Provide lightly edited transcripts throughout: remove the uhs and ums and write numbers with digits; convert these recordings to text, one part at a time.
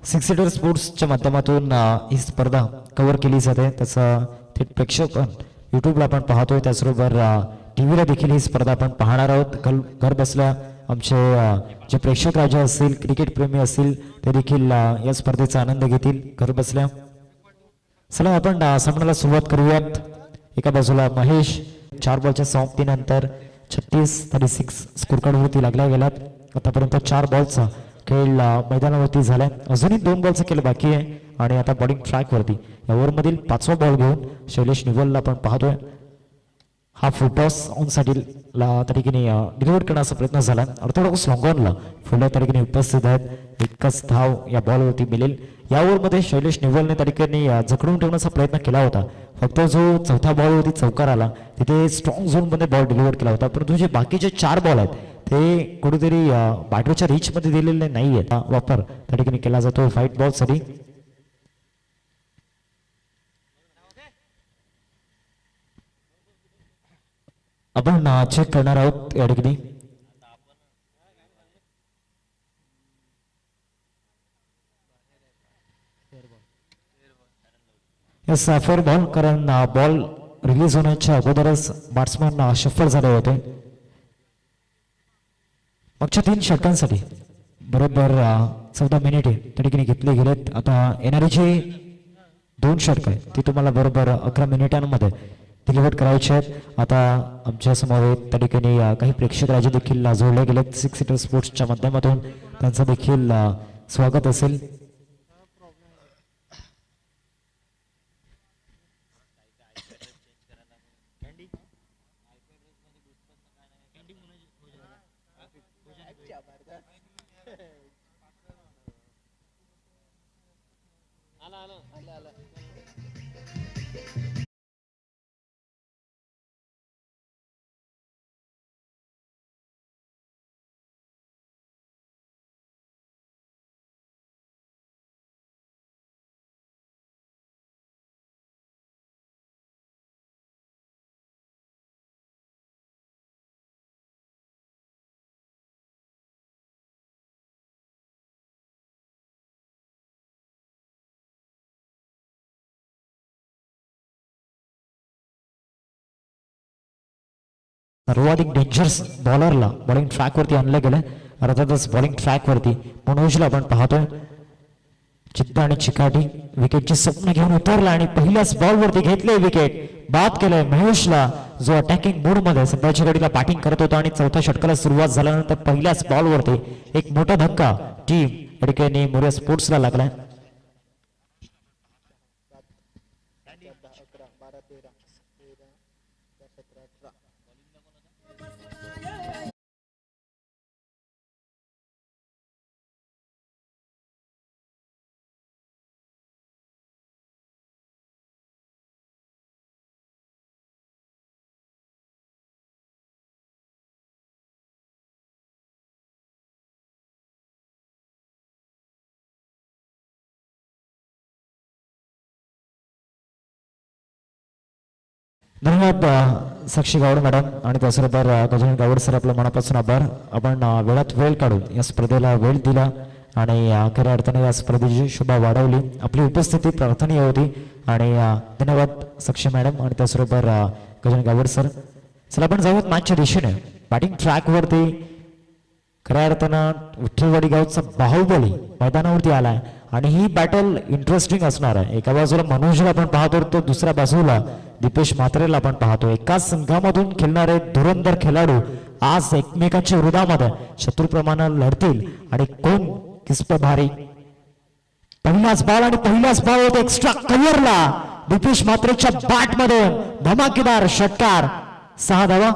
Six seater स्पोर्ट्सच्या माध्यमातून ही स्पर्धा cover केली जाते. त्याचं थेट प्रेक्षेपण यूट्यूबला आपण पाहतोय. त्याचबरोबर टी व्हीला देखील ही स्पर्धा आपण पाहणार आहोत. घर बसल्या आमचे जे प्रेक्षक राजे असतील, क्रिकेट प्रेमी असतील, ते देखील या स्पर्धेचा आनंद घेतील घर बसल्या. चला आपण सामन्याला सुरुवात करूयात. एका बाजूला महेश 4 बॉलच्या समाप्तीनंतर 36-36 स्कोर कार्डवरती लागल्या गेल्यात. आतापर्यंत 4 बॉलचा खेळ मैदानावरती झालाय. अजूनही 2 बॉलचा खेळ बाकी आहे आणि आता बॉलिंग ट्रॅकवरती या ओव्हरमधील 5वा बॉल घेऊन शैलेश निवलला आपण पाहतोय. हा फुटटॉस ऑन साठी त्या ठिकाणी डिलिव्हर करण्याचा प्रयत्न झाला. ऑर्थोडॉक्स लॉंगॉनला फुल त्या ठिकाणी उपस्थित आहेत. एकच धाव या बॉलवरती मिळेल. या ओव्हरमध्ये शैलेश निवलने त्या ठिकाणी जखडून ठेवण्याचा प्रयत्न केला होता. फक्त जो चौथा बॉलवरती चौकार आला तिथे स्ट्रॉंग झोनमध्ये बॉल डिलिव्हर केला होता. परंतु जे बाकीचे 4 बॉल आहेत ते कुठेतरी बॅटरच्या रीचमध्ये दिलेले नाही आहेत. वापर त्या ठिकाणी केला जातो व्हाईट बॉलसाठी. आपण चेक करणार आहोत या ठिकाणी. फेअर बॉल, कारण बॉल रिलीज होण्याच्या अगोदरच बॅट्समॅन शफल झाले होते. मागच्या 3 षटकांसाठी बरोबर 14 मिनिटे त्या ठिकाणी घेतले गेलेत. आता येणारे जे 2 षटक आहेत ते तुम्हाला बरोबर 11 मिनिटांमध्ये डिलिव्हर करायचे आहेत. आता आमच्या समोर त्या ठिकाणी काही प्रेक्षक राजे देखील जोडले गेलेत. सिक्स सीटर स्पोर्ट्सच्या माध्यमातून त्यांचं देखील स्वागत असेल. सर्वाधिक डेंजरस बॉलरला बॉलिंग ट्रॅकवरती आणलं गेलं. अर्थातच बॉलिंग ट्रॅकवरती मनोजला आपण पाहतोय. चित्त आणि चिकाटी विकेटची स्वप्न घेऊन उतरला आणि पहिल्याच बॉलवरती घेतले विकेट. बाद केलंय महेशला, जो अटॅकिंग मूड मध्ये सध्याच्या घडीला बॅटिंग करत होता. आणि चौथ्या षटकाला सुरुवात झाल्यानंतर पहिल्याच बॉलवरती एक मोठा धक्का टीम या ठिकाणी मोरया स्पोर्ट्सला लागलाय. धन्यवाद साक्षी गावड मॅडम आणि त्याचबरोबर गजानन गावड सर, आपलं मनापासून आभार. आपण वेळात वेळ काढून या स्पर्धेला वेळ दिला आणि खऱ्या अर्थाने या स्पर्धेची शोभा वाढवली. आपली उपस्थिती प्रार्थनीय होती आणि धन्यवाद साक्षी मॅडम आणि त्याचबरोबर गजानन गावड सर. चला आपण जाऊयात मॅचच्या दिशेने. बॅटिंग ट्रॅकवरती खऱ्या अर्थानं विठ्ठलवाडी गावचा बाहुबली मैदानावरती आलाय आणि ही बॅटल इंटरेस्टिंग असणार आहे. एका बाजूला मनोजला आपण पाहतो तर दुसऱ्या बाजूला दीपेश म्हात्रेला आपण पाहतो. एकाच संघामधून खेळणारे धुरंधर खेळाडू आज एकमेकांच्या विरोधामध्ये शत्रूप्रमाणे लढतील आणि कोण किस्प भारी. पहिलाच बॉल आणि पहिलाच बॉल होते एक्स्ट्रा कव्हरला दीपेश म्हात्रेच्या बॅट मधून धमाकेदार षटकार. 6 धावा.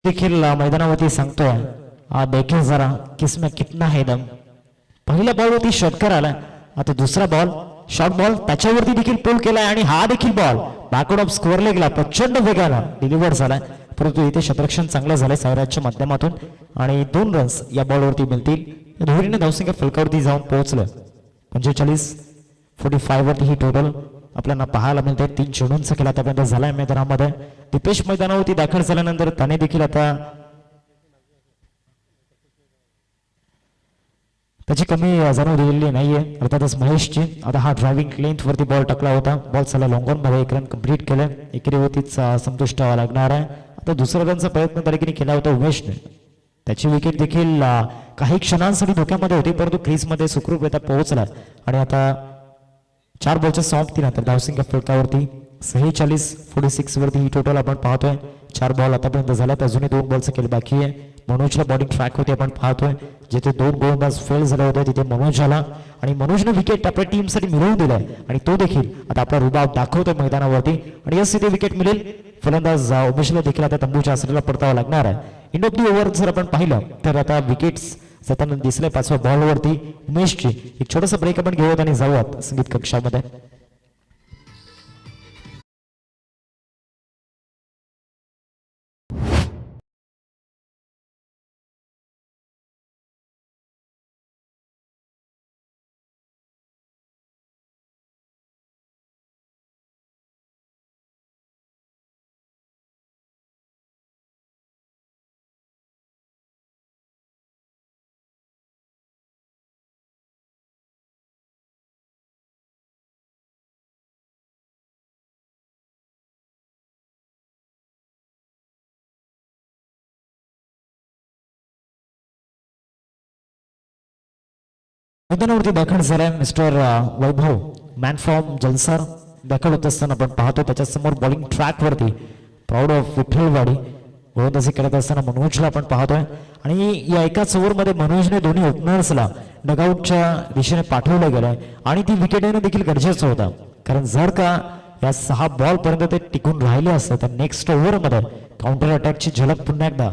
देखील मैदानावरती सांगतोय देखे जरा किसमें कितना है दम. पहिल्या बॉलवरती षटकार आला. आता दुसरा बॉल शॉर्ट बॉल त्याच्यावरती देखील पुल केलाय आणि हा देखील बॉल बॅकवर्ड ऑफ स्कोअरला गेला, प्रचंड वेगाला डिलिव्हर झालाय, परंतु इथे क्षेत्ररक्षण चांगलं झालंय सायराजच्या माध्यमातून आणि 2 रन्स या बॉलवरती मिळतील. धोरीने धावसंख्या फलकावरती जाऊन पोहोचलं. 45-45 वरती ही टोटल आपल्याला पाहायला मिळते. 3 चेंडूंचा खेळ आतापर्यंत झालाय मैदानामध्ये. दीपेश मैदानावरती दाखल झाल्यानंतर त्याने देखील आता त्याची कमी जाणून दिलेली नाहीये. अर्थातच महेशची आता हा ड्रायव्हिंग लेंथ वरती बॉल टाकला होता, बॉल चला लॉंग ऑन मध्ये 1 रन कंप्लीट केलं. एकेरीवरतीच संतुष्ट लागणार आहे. आता दुसऱ्या रनचा प्रयत्न तरीने केला होता उमेशने. त्याची विकेट देखील काही क्षणांसाठी धोक्यामध्ये होती, परंतु क्रीजमध्ये सुखरूपरित्या पोहोचला आणि आता 4 बॉलच्या समाप्तीनंतर धावसंख्या फलकावरती 46-46 वरती ही टोटल आपण पाहतोय. 4 बॉल आतापर्यंत झाल्यात, अजूनही 2 बॉलचा खेळ बाकी आहे. मनोजला बॉलिंग ट्रॅक होते आपण पाहतोय. जिथे 2 गोलंदाज फेल झाले होते तिथे मनोज आला आणि मनोजने विकेट आपल्या टीमसाठी मिळवून दिलाय आणि तो देखील आता आपला रुबाब दाखवतोय मैदानावरती आणि यस इथे विकेट मिळेल. फलंदाज उमेशला देखील आता तंबूच्या आसऱ्याला परतावा लागणार आहे. एंड ऑफ दी ओव्हर जर आपण पाहिलं तर आता विकेट्स जाताना दिसले 5व्या बॉलवरती उमेशची. एक छोटासा ब्रेक आपण घेऊयात आणि जाऊयात संगीत कक्षामध्ये. मैदानावरती दाखल झालाय mister Vaibhav man from Jalsar दाखल होत असताना आपण पाहतो. त्याच्यासमोर बॉलिंग ट्रॅक वरती प्राऊड ऑफ विठ्ठलवाडी गोलंदाजी करत असताना मनोजला आपण पाहतोय आणि या एकाच ओव्हरमध्ये मनोजने दोन्ही ओपनर्सला डगआउटच्या दिशेने पाठवलं गेलंय आणि ती विकेट येणं देखील गरजेचं होतं, कारण जर का या 6 बॉल पर्यंत ते टिकून राहिले असते तर नेक्स्ट ओव्हरमध्ये काउंटर अटॅकची झलक पुन्हा एकदा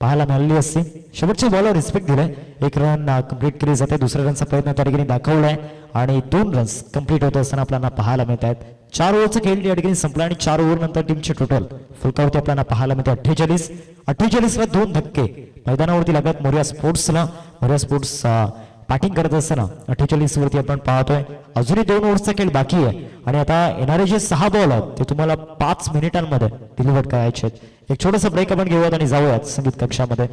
पाहायला मिळाली असती. शेवटच्या बॉलवर रिस्पेक्ट दिलाय, 1 रन कंप्लीट केली जाते. दुसऱ्या रनचा प्रयत्न त्या ठिकाणी दाखवलाय आणि 2 रन्स कंप्लीट होत असताना आपल्याला पाहायला मिळत आहेत. 4 ओव्हरचा खेळ या ठिकाणी संपला आणि 4 ओव्हर नंतर टीमचे टोटल फुलकावरती आपल्याला पाहायला मिळते 48 ला 2 धक्के मैदानावरती लागत मोरिया स्पोर्ट्सला. मोरिया स्पोर्ट्स बॅटिंग करत असताना 48 वरती आपण पाहतोय. अजूनही 2 ओव्हरचा खेळ बाकी आहे आणि आता येणारे जे 6 बॉल आहेत ते तुम्हाला 5 मिनिटांमध्ये डिलिव्हर करायचे आहेत. एक छोटासा ब्रेक आपण घेऊयात आणि जाऊयात संगीत कक्षामध्ये.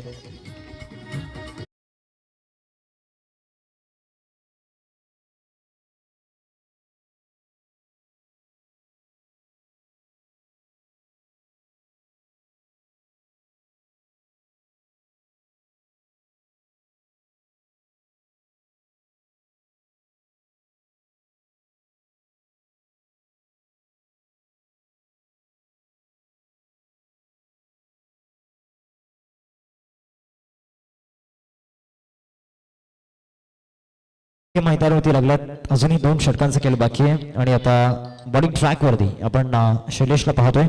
मैदानावरती लागल्यात, अजूनही 2 षटकांचा खेळ बाकी आहे आणि आता बॉलिंग ट्रॅक वरती आपण शैलेशला पाहतोय.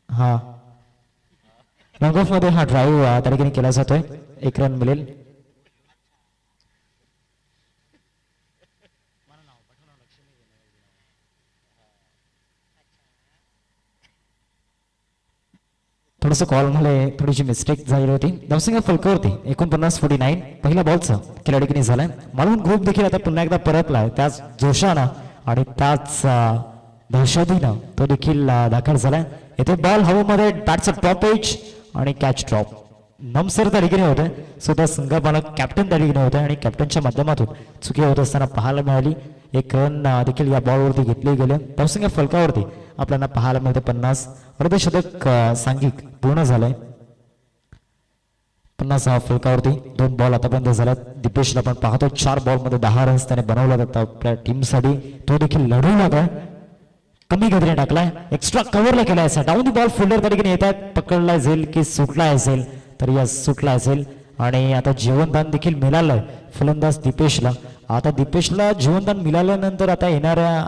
हा रंग ऑफ मध्ये हा ड्राईव्ह त्या ठिकाणी केला जातोय. 1 रन मिळेल. थोडस कॉल मध्ये थोडीशी मिस्टेक झाली होती. धावसंख्या फलकावरती 49-49 पहिला बॉलचा खेळ ठिकाणी झालाय. मालवण ग्रुप देखील आता पुन्हा एकदा परतलाय त्याच जोशानं आणि त्याच दहशतीनं तो देखील दाखल झालाय. येथे बॉल हवेमध्ये बॅटचा टॉप एज आणि कॅच ड्रॉप नमसर त्या ठिकाणी होते. स्वतः संघपालक कॅप्टन त्या ठिकाणी होते आणि कॅप्टनच्या माध्यमातून चुकी होत असताना पाहायला मिळाली. 1 रन देखील या बॉलवरती घेतले गेले. धावसंख्या फलकावरती आपल्याला पाहायला मिळते 50. अर्धशतक सांघिक पूर्ण झालंय. 50 फलकावरती 2 बॉल आतापर्यंत झाल्यात. दीपेशला आपण पाहतो 4 बॉलमध्ये 10 रन्स त्याने बनवला जातात आपल्या टीमसाठी. तो देखील लढू लागलाय, कमी गतीने टाकलाय, एक्स्ट्रा कव्हरला केलाय. डाऊन दी बॉल फिल्डर त्या ठिकाणी येत आहेत. पकडला जाईल की सुटला असेल तर या सुटला असेल आणि आता जीवनदान देखील मिळालंय फलंदाज दीपेशला. आता दीपेशला जीवनदान मिळाल्यानंतर आता येणाऱ्या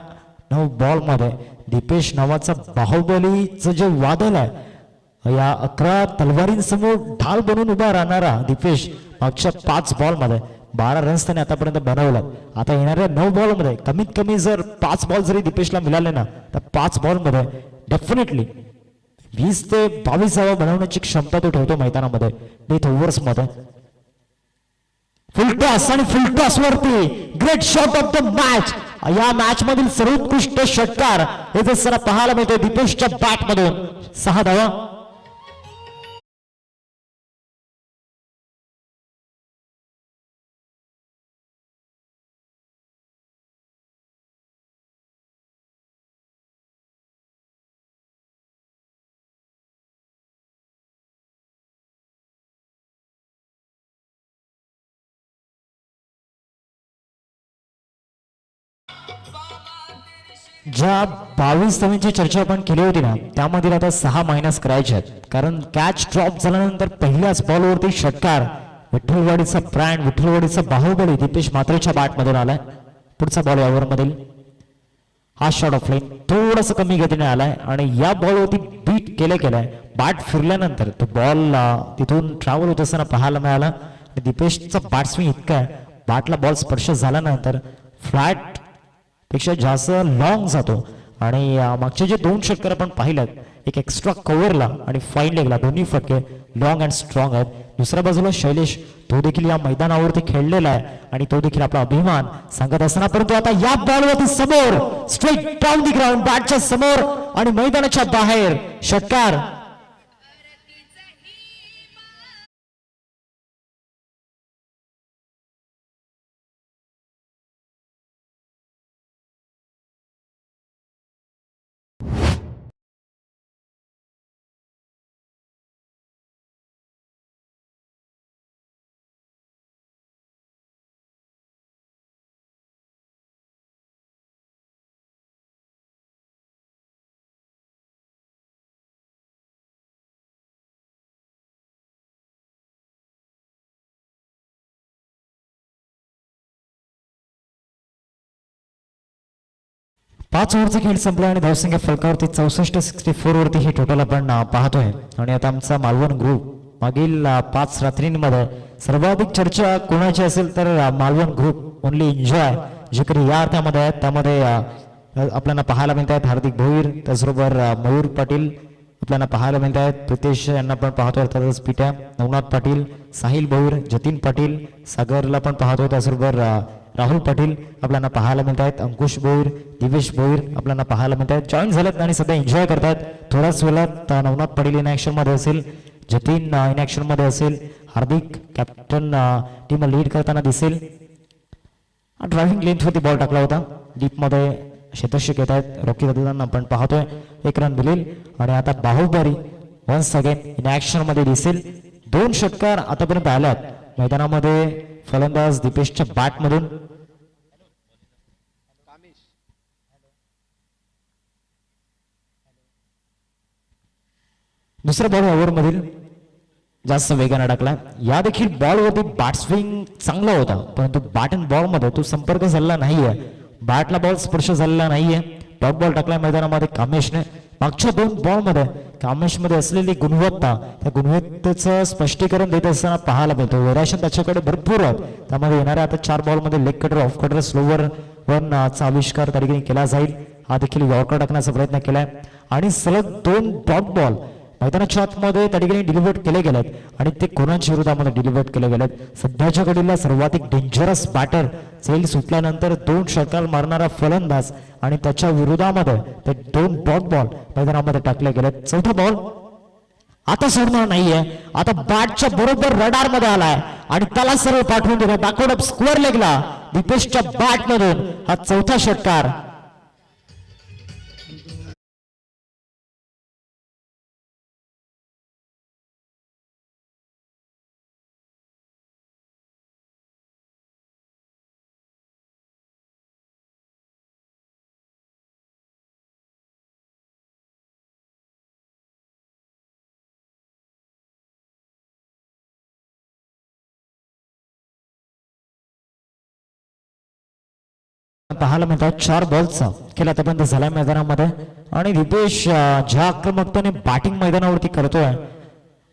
9 बॉलमध्ये दीपेश नावाचा बाहुबलीचं जे वादळ आहे या 11 तलवारींसमोर ढाल बनून उभा राहणारा दीपेश मागच्या 5 बॉलमध्ये 12 रन्स त्याने आतापर्यंत बनवलं. आता येणाऱ्या 9 बॉलमध्ये कमीत कमी जर 5 बॉल जरी दीपेशला मिळाले ना तर 5 बॉलमध्ये डेफिनेटली 20 ते 22 धावा बनवण्याची क्षमता तो ठेवतो मैदानामध्ये डेथ ओव्हर्समध्ये. फुल टॉस आणि फुल टॉस वरती great shot of the match. या मॅच मधील सर्वोत्कृष्ट षटकार हे जर पाहायला मिळतो दीपेशच्या बॅट मधून 6 धावा. ज्या 22 धावांची चर्चा आपण केली होती ना त्यामध्ये आता 6 मायनस करायचे आहेत, कारण कॅच ड्रॉप झाल्यानंतर पहिल्याच बॉलवरती षटकार. विठ्ठलवाडीचा ब्रँड, विठ्ठलवाडीचा बाहुबली दीपेश म्हात्रेच्या बॅटमधून आलाय. पुढचा बॉल यावर मधील हा शॉट ऑफ लाईन थोडस कमी गतीने आलाय आणि या बॉलवरती बीट केलंय. बॅट फिरल्यानंतर तो बॉल तिथून ट्रॅव्हल होत असताना पाहायला मिळाला. दीपेशचा बॅट स्विंग इतका आहे, बॅटला बॉल स्पर्श झाल्यानंतर फ्लॅट पेक्षा जास्त लॉंग जातो. आणि मागचे जे 2 षटकार आपण पाहिलेत, एक एक्स्ट्रा कव्हरला आणि फाईन लेगला, दोन्ही फटके लॉंग अँड स्ट्रॉंग आहेत. दुसऱ्या बाजूला शैलेश, तो देखील या मैदानावरती खेळलेला आहे आणि तो देखील आपला अभिमान सांगत असताना, परंतु आता या बॉलवरती समोर स्ट्रेट डाऊन दी ग्राउंड बॅटच्या समोर आणि मैदानाच्या बाहेर षटकार. पाच ओव्हरचा खेळ संपला आणि धावसंख्या फलकावरती 64 वरती हे टोटल आपण पाहतोय. आणि आता आमचा मालवण ग्रुप मागील 5 रात्रींमध्ये सर्वाधिक चर्चा कोणाची असेल तर मालवण ग्रुप ओनली एन्जॉय जे काही या अर्थामध्ये आहेत त्यामध्ये आपल्याला पाहायला मिळत आहेत. हार्दिक भोईर, त्याचबरोबर मयूर पाटील आपल्याला पाहायला मिळत आहेत. प्रितेश यांना पण पाहतोय, अर्थातच पिट्या, नवनाथ पाटील, साहिल भोईर, जतीन पाटील, सागरला पण पाहतोय, त्याचबरोबर राहुल पाटील आपल्याला पाहायला मिळत आहेत. अंकुश भोईर, दिवेश भोईर आपल्याला पाहायला मिळत आहेत. जॉईन झालेत आणि सध्या एन्जॉय करतात. थोड्याच वेळात नवनाथ पाटील इन ऍक्शन मध्ये असेल, जतीन इन ऍक्शन मध्ये असेल, हार्दिक कॅप्टन टीम लीड करताना दिसेल. ड्रायव्हिंग लेंथ वरती बॉल टाकला होता. डीप मध्ये क्षेत्ररक्षक येत आहेत. रॉकी दादांना आपण पाहतोय, 1 रन दिलेल. आणि आता Baahubali once again in action मध्ये दिसेल. 2 षटकार आतापर्यंत आल्यात मैदानामध्ये फलंदाज दीपेशच्या बॅट मधून. दुसऱ्या बॉल ओव्हर मधील जास्त वेगाने टाकला. या देखील बॉलवरती बॅट स्विंग चांगला होता, परंतु बॅट अँड बॉल मध्ये तो संपर्क झालेला नाहीये, बॅटला बॉल स्पर्श झालेला नाहीये. डॉट बॉल टाकला मैदानामध्ये कामेशने. मागच्या 2 बॉल मध्ये कामेश मध्ये असलेली गुणवत्ता, त्या गुणवत्तेचं स्पष्टीकरण देत असताना पाहायला मिळतो. वेरिएशन त्याच्याकडे भरपूर आहेत. त्यामध्ये येणाऱ्या आता 4 बॉल मध्ये leg cutter, off cutter, slower चा आविष्कार त्या ठिकाणी केला जाईल. हा देखील यॉर्कर टाकण्याचा प्रयत्न केलाय आणि सलग 2 डॉट बॉल मैदानाच्या आतमध्ये त्या ठिकाणी डिलिव्हर्ड केले गेलेत आणि ते कोणाच्या विरोधामध्ये डिलिव्हर्ड केले गेलेत. सध्याच्या घडीला सर्वाधिक डेंजरस बॅटर झेल सुटल्यानंतर 2 षटकार मारणारा फलंदाज आणि त्याच्या विरोधामध्ये ते 2 डॉट बॉल मैदानामध्ये टाकले गेलेत. चौथा बॉल आता सोडणार नाहीये. आता बॅटच्या बरोबर रडार मध्ये आलाय आणि त्याला सरळ पाठवून दिला बॅकवर्ड स्क्वेअर लेगला दीपेशच्या बॅट मधून हा चौथा षटकार. पाहायला मिळतात 4 बॉलचा खेळ आतापर्यंत झालाय मैदानामध्ये आणि दीपेश ज्या आक्रमकतेने बॅटिंग मैदानावरती करतोय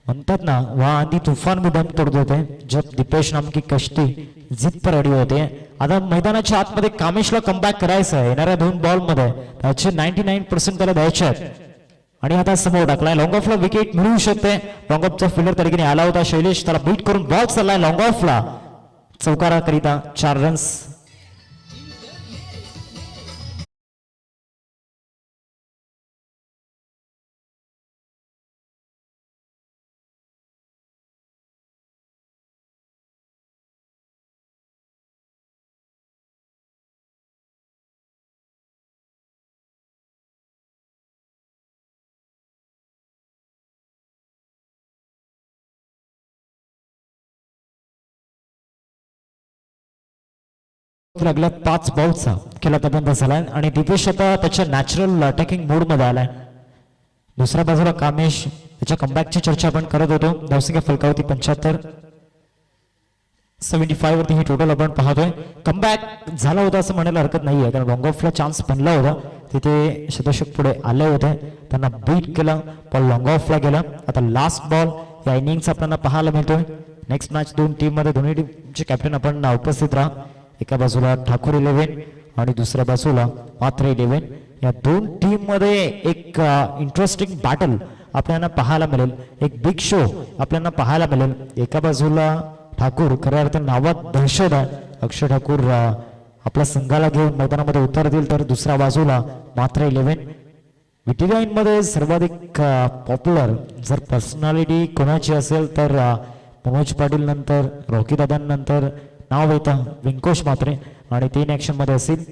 म्हणतात ना वह आंधी तूफान में दम तोड़ देते जब दीपेश नाम की कश्ती जिद पर अडी होते. आता मैदानाच्या आतमध्ये कामेशला कमबॅक करायचं आहे येणाऱ्या 2 बॉल मध्ये त्याचे 99% त्याला द्यायचे आहेत आणि आता समोर टाकलाय लॉंग ऑफला विकेट मिळू शकते. लॉंग ऑफचा फिल्डर तरीकेने आला होता शैलेश त्याला बीट करून बॉल चाललाय लॉंग ऑफला चौकाराकरिता 4 रन्स. लागला 5 बॉलचा खेळ आतापर्यंत झालाय आणि दीपेश आता त्याच्या नॅचरल अटॅकिंग मोड मध्ये आलाय. दुसऱ्या बाजूला कामेश त्याच्या कमबॅकची चर्चा आपण करत होतो. धावसंख्या फलकावरती 75 75 वरती ही टोटल आपण पाहतोय. कमबॅक झाला होता असं म्हणायला हरकत नाहीये कारण लॉंग ऑफला चान्स बनला होता तिथे शतशक पुढे आले होते त्यांना बीट केलं पण लॉंग ऑफला गेला. आता लास्ट बॉल या इनिंगचा आपल्याला पाहायला मिळतोय. नेक्स्ट मॅच 2 टीम मध्ये दोन्ही टीमचे कॅप्टन आपण उपस्थित राहा. एका बाजूला ठाकूर 11 आणि दुसऱ्या बाजूला मात्र 11. या 2 टीम मध्ये एक इंटरेस्टिंग बॅटल आपल्याला पाहायला मिळेल. एक बिग शो आपल्याला पाहायला मिळेल. एका बाजूला ठाकूर खऱ्या अर्थाने नावात दहशत आहे. अक्षय ठाकूर आपल्या संघाला घेऊन मैदानामध्ये उतरतील तर दुसऱ्या बाजूला मात्र 11. विटीलाईन मध्ये सर्वाधिक पॉप्युलर जर पर्सनॅलिटी कोणाची असेल तर मनोज पाटील नंतर रॉकी दादांनंतर नाव येतं विंकोश मात्रे आणि 3 ऍक्शन मध्ये असेल.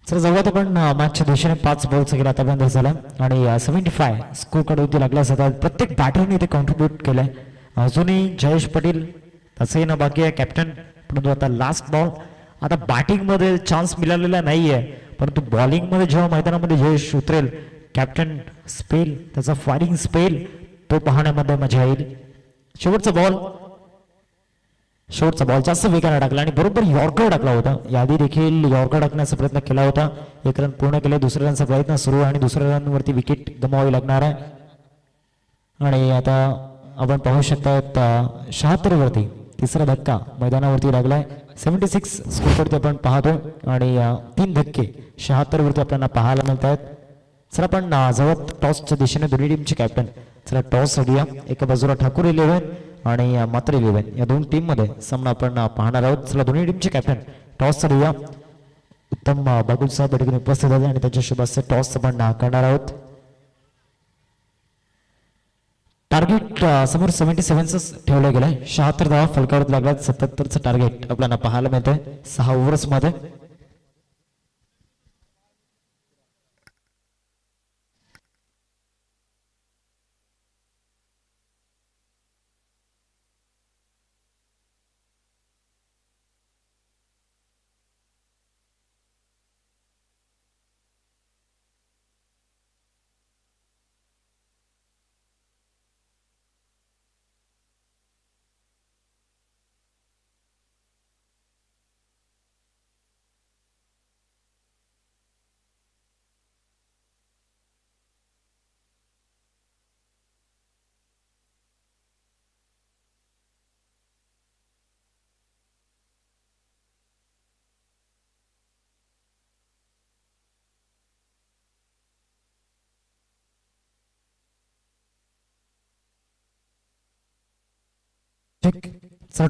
सर जवळ पण मॅचच्या दिशेने 5 बॉलचा गेला आतापर्यंत झाला आणि 75 स्कोर कार्ड होती लागला जातात. प्रत्येक बॅटरने इथे कॉन्ट्रीब्यूट केलंय. अजूनही जयेश पाटील तसंही ना बाकी आहे कॅप्टन परंतु आता लास्ट बॉल. आता बॅटिंग मध्ये चान्स मिळालेला नाहीये परंतु बॉलिंग मध्ये जेव्हा मैदानामध्ये जयेश उतरेल कॅप्टन स्पेल त्याचा फायरिंग स्पेल तो पाहण्यामध्ये मजा येईल. शेवटचा बॉल जास्त वेगाने टाकला आणि बरोबर यॉर्कर टाकला होता. यादी देखील यॉर्कर टाकण्याचा प्रयत्न केला होता. 1 रन पूर्ण केले. दुसऱ्या रनचा प्रयत्न सुरू आणि दुसऱ्या रन वरती विकेट गमावावी लागणार आहे. आणि आता आपण पाहू शकता 76 वरती तिसरा धक्का मैदानावरती लागलाय. 76 स्कोर वरती आपण पाहतो आणि 3 धक्के 76 वरती आपल्याला पाहायला मिळत आहेत. चला आपण जवळ टॉसच्या दिशेने दोन्ही टीमचे कॅप्टन चला टॉस अडूया. एका बाजूला ठाकूर 11 आणि मात्र 11 या 2 टीम मध्ये सामना आपण पाहणार आहोत. चला दोन्ही टीमचे कॅप्टन टॉस अडूया. उत्तम बागुल साहेब ठिकाणी उपस्थित आहे आणि त्याच्या शुभास्ते टॉस आपण करणार आहोत. टार्गेट समोर 77 ठेवलं गेलंय. 76 धावा फलकावरती लागल्यात. 77चं टार्गेट आपल्याला पाहायला मिळतंय 6 ओव्हर्स मध्ये.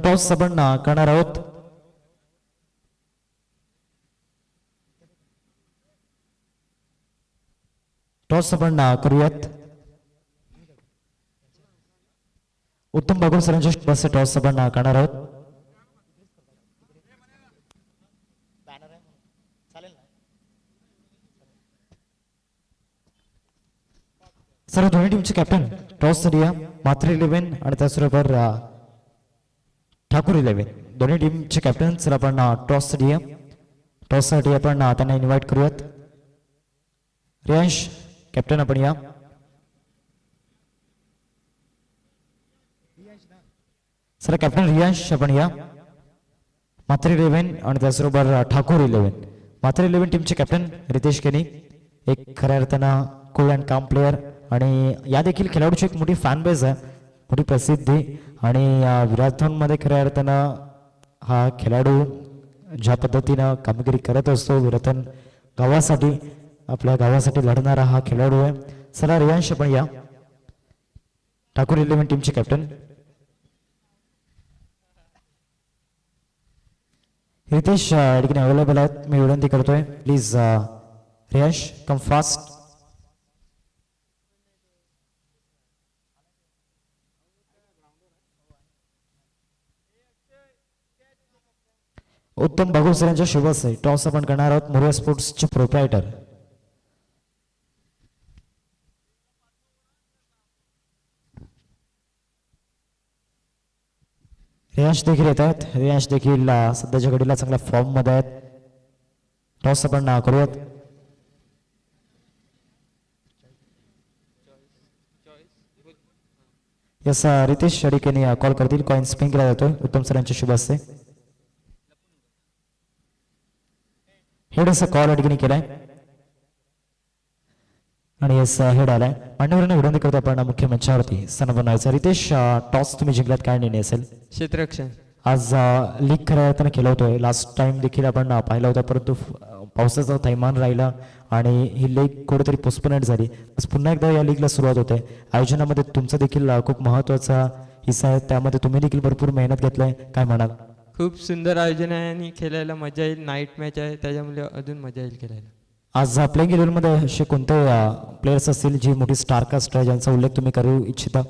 टॉस आपण करणार आहोत. टॉस आपण करूयात. उत्तम बागुल सरांच्या शुभाचे टॉस आपण करणार आहोत. सर दोन्ही टीमचे कॅप्टन टॉस साठी या. मात्र 11 आणि त्याचबरोबर ठाकूर 11 दोन्ही टीमचे कॅप्टन सर आपण टॉस साठी या. टॉस साठी आपण त्यांना इन्व्हाइट करूयात. रियांश कॅप्टन आपण या. सर कॅप्टन रियांश आपण या. मात्र 11 आणि त्याचबरोबर ठाकूर 11 मात्र 11 टीमचे कॅप्टन रितेश केनी एक खऱ्या अर्थानं कूल अँड काम प्लेअर आणि या देखील खेळाडूची एक मोठी फॅन बेस आहे, मोठी प्रसिद्धी आणि विराथॉनमध्ये खऱ्या अर्थानं हा खेळाडू ज्या पद्धतीनं कामगिरी करत असतो विराथन गावासाठी आपल्या गावासाठी लढणारा हा खेळाडू आहे. चला रियांश आपण या. ठाकूर 11 टीमचे कॅप्टन रितेश ठिकाणी अवेलेबल आहेत. मी विनंती करतोय प्लीज रियांश कम फास्ट. उत्तम बागुल सरांच्या शुभच आहे टॉस आपण करणार आहोत. मोरिया स्पोर्ट्सचे प्रोप्रायटर रियांश देखील येत आहेत. रियांश देखील सध्याच्या घडीला चांगल्या फॉर्म मध्ये आहेत. टॉस आपण करूयात. यस रितेश शडिकेने कॉल करतील. कॉइन स्पिन केला जातोय. उत्तम सरांचे शुभ असते. हेड असा कॉल या ठिकाणी केलाय आणि यस हेड आलाय. मान्यवरांना विनंती करतो आपण मुख्य मंचावरती स्थान बनवायचं. रितेश टॉस तुम्ही जिंकलात, काय निर्णय असेल? क्षेत्ररक्षण. आज लीग खऱ्या अर्थानं खेळवतोय. लास्ट टाइम देखील आपण पाहिला होता परंतु पावसाचा थैमान राहिला आणि ही लीग कुठेतरी पोस्टपोनेट झाली. पुन्हा एकदा या लीगला सुरुवात होते. आयोजनामध्ये तुमचा देखील खूप महत्वाचा हिस्सा आहे, त्यामध्ये तुम्ही देखील भरपूर मेहनत घेतलाय, काय म्हणाल? खूप सुंदर आयोजन आहे आणि खेळायला मजा येईल. नाईट मॅच आहे त्याच्यामुळे अजून मजा येईल खेळायला. आज प्लेइंग इलेव्हनमध्ये असे कोणते प्लेयर्स असतील जी मोठी स्टारकास्ट आहे ज्यांचा उल्लेख तुम्ही करू इच्छिता?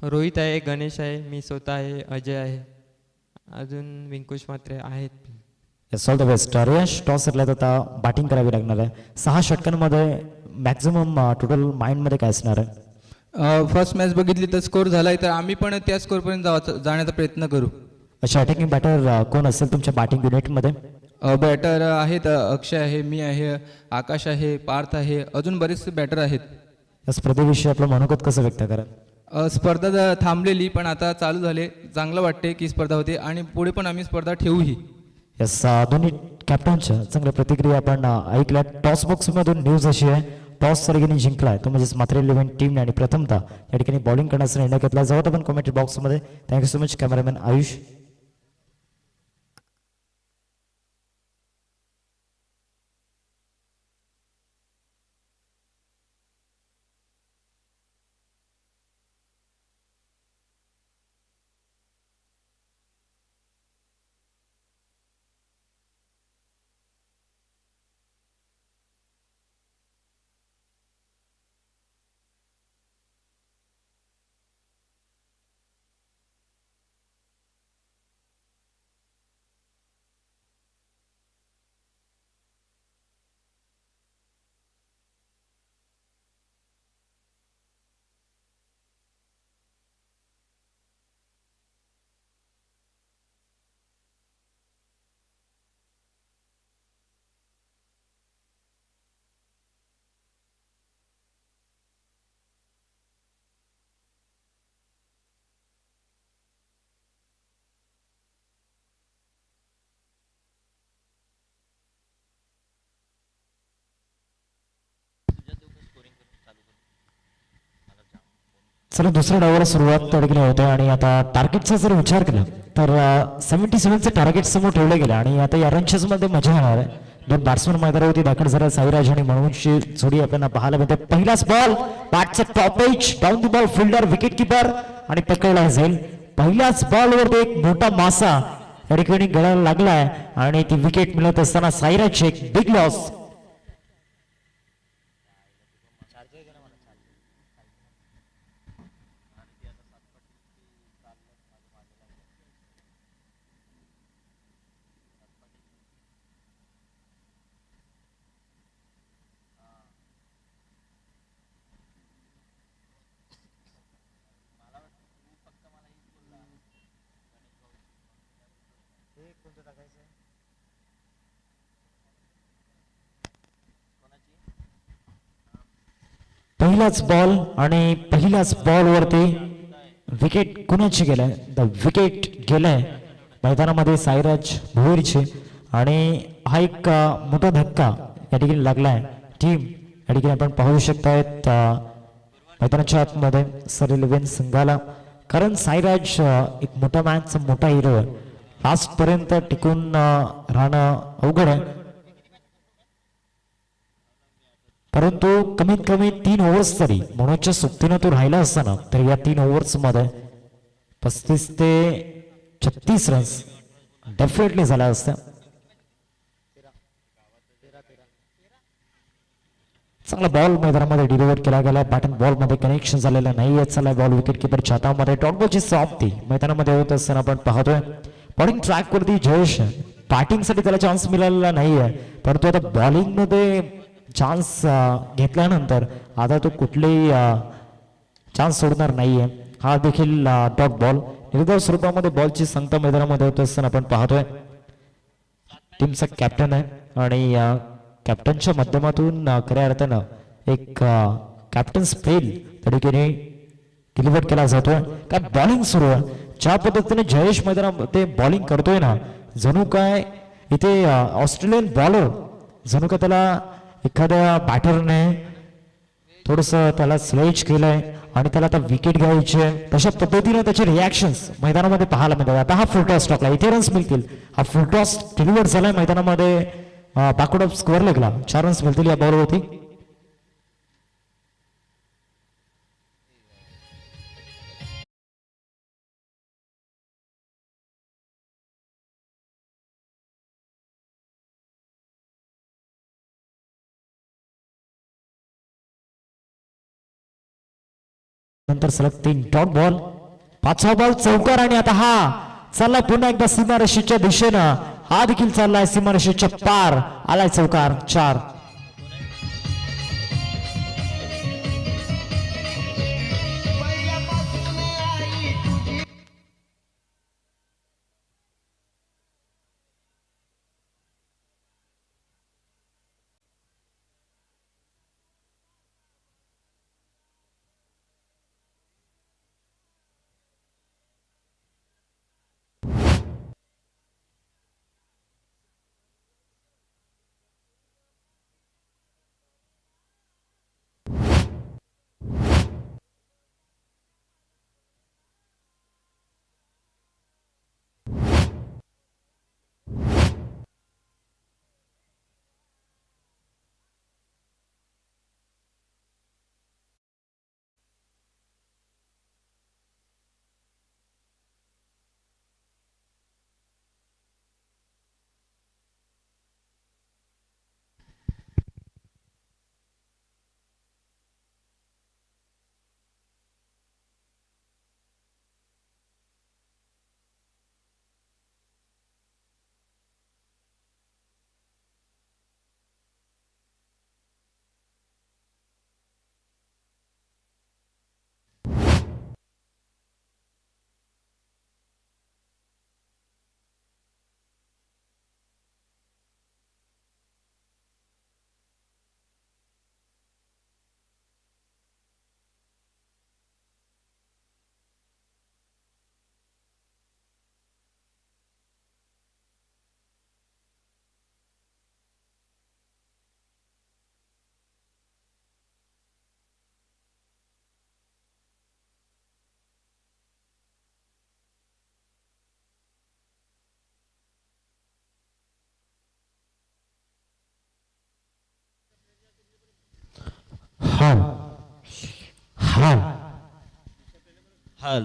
रोहित आहे, गणेश आहे, मी स्वतः आहे, अजय आहे, अजून विंकुश मात्रे आहेत. Yes all the best. Riyansh toss सुटल्यात आता बॅटिंग करावी लागणार आहे. 6 षटकांमध्ये मॅक्झिमम टोटल माइंडमध्ये काय असणार आहे? फर्स्ट मॅच बघितली तर स्कोर झालाय, तर आम्ही पण त्या स्कोरपर्यंत जाण्याचा प्रयत्न करू. अच्छा, अटॅकिंग बॅटर कोण असेल तुमच्या बॅटिंग युनिटमध्ये? बॅटर आहेत, अक्षय आहे, मी आहे, आकाश आहे, पार्थ आहे, अजून बरेचसे बॅटर आहेत. या स्पर्धेविषयी आपलं मनोगत कसं व्यक्त कराल? स्पर्धा थांबलेली पण आता चालू झाले. चांगलं वाटते की स्पर्धा होते आणि पुढे पण आम्ही स्पर्धा ठेवूही. यस दोन्ही कॅप्टनच्या चांगल्या प्रतिक्रिया आपण ऐकल्या. टॉस बॉक्समधून न्यूज अशी आहे, टॉस सलगीने जिंकलाय तो म्हणजेच मात्र 11 टीमने आणि प्रथमतः या ठिकाणी बॉलिंग करण्याचा निर्णय घेतला. जाऊ आपण कमेंट बॉक्समध्ये. Thank you so much cameraman Ayush. चला दुसऱ्या डावाला सुरुवात त्या ठिकाणी होते आणि आता टार्गेटचा जर विचार केला तर 77चे टार्गेट समोर ठेवले गेले आणि आता या रनचेसमध्ये मजा येणार आहे. 2 बॅट्समन मैदानावरती दाखल झाला. साईराज आणि मनोजची जोडी आपल्याला पाहायला मिळते. पहिलाच बॉल बॅटचा top edge down the ball, fielder wicket keeper आणि पकडला जाईल. पहिल्याच बॉलवरती एक मोठा मासा या ठिकाणी गळायला लागलाय आणि ती विकेट मिळत असताना साईराजचे एक बिग लॉस. पहिलाच बॉल आणि पहिल्याच बॉल वरती विकेट कुणाची गेलाय? द विकेट गेलाय मैदानामध्ये साईराज भोईरचे आणि हा एक मोठा धक्का या ठिकाणी लागलाय टीम या ठिकाणी आपण पाहू शकतायत मैदानाच्या आतमध्ये सर 11 संघाला, कारण साईराज एक मोठा मॅचचा मोठा हिरो आहे, लास्ट पर्यंत टिकून राहणं अवघड आहे, परंतु कमीत कमी 3 ओव्हर्स तरी मनोजच्या सुट्टीनं तो राहिला असताना तर या 3 ओव्हर्स मध्ये 35 ते 36 रन्स डेफिनेटली झाल्या असत्या. चांगला बॉल मैदानामध्ये डिलिव्हर केला गेला, बॅट अँड बॉल मध्ये कनेक्शन झालेलं नाही. चाललाय बॉल विकेट किपरच्या हातामध्ये, डॉट बॉलची समाप्ती मैदानामध्ये होत असताना आपण पाहतोय. बॉलिंग ट्रॅक वरती जयेश, बॅटिंग साठी त्याला चान्स मिळालेला नाहीये, परंतु आता बॉलिंग मध्ये चान्स घेतल्यानंतर आता तो कुठलेही चान्स सोडणार नाहीये. हा देखील डॉट बॉल निर्धाव स्वरूपामध्ये बॉलची संख्या मैदानामध्ये होत असताना आपण पाहतोय. टीमचा कॅप्टन आहे आणि कॅप्टनच्या माध्यमातून खऱ्या अर्थानं एक कॅप्टन स्पेल त्या ठिकाणी डिलिव्हर केला जातोय. काय बॉलिंग सुरू आहे, ज्या पद्धतीने जयेश मैदानामध्ये बॉलिंग करतोय ना, जणू काय इथे ऑस्ट्रेलियन बॉलर जणू काय त्याला एखाद्या बॅटरने थोडस त्याला स्लेज केलंय आणि त्याला आता विकेट घ्यायचे, तशा पद्धतीने त्याचे रिॲक्शन्स मैदानामध्ये पाहायला मिळतात. आता हा फुलटॉस टाकला, इथे रन्स मिळतील. हा फुलटॉस डिलिव्हर झालाय मैदानामध्ये बॅकवर्ड ऑफ स्क्वेअर लेगला, 4 रन्स मिळतील या बॉलवरती. नंतर सलग 3 डॉट बॉल, 5वा बॉल चौकार आणि आता हा चालला पुन्हा एकदा सीमारेषेच्या दिशेनं, हा देखील चाललाय सीमारेषेच्या पार, आलाय चौकार. 4. हाल हाल हाल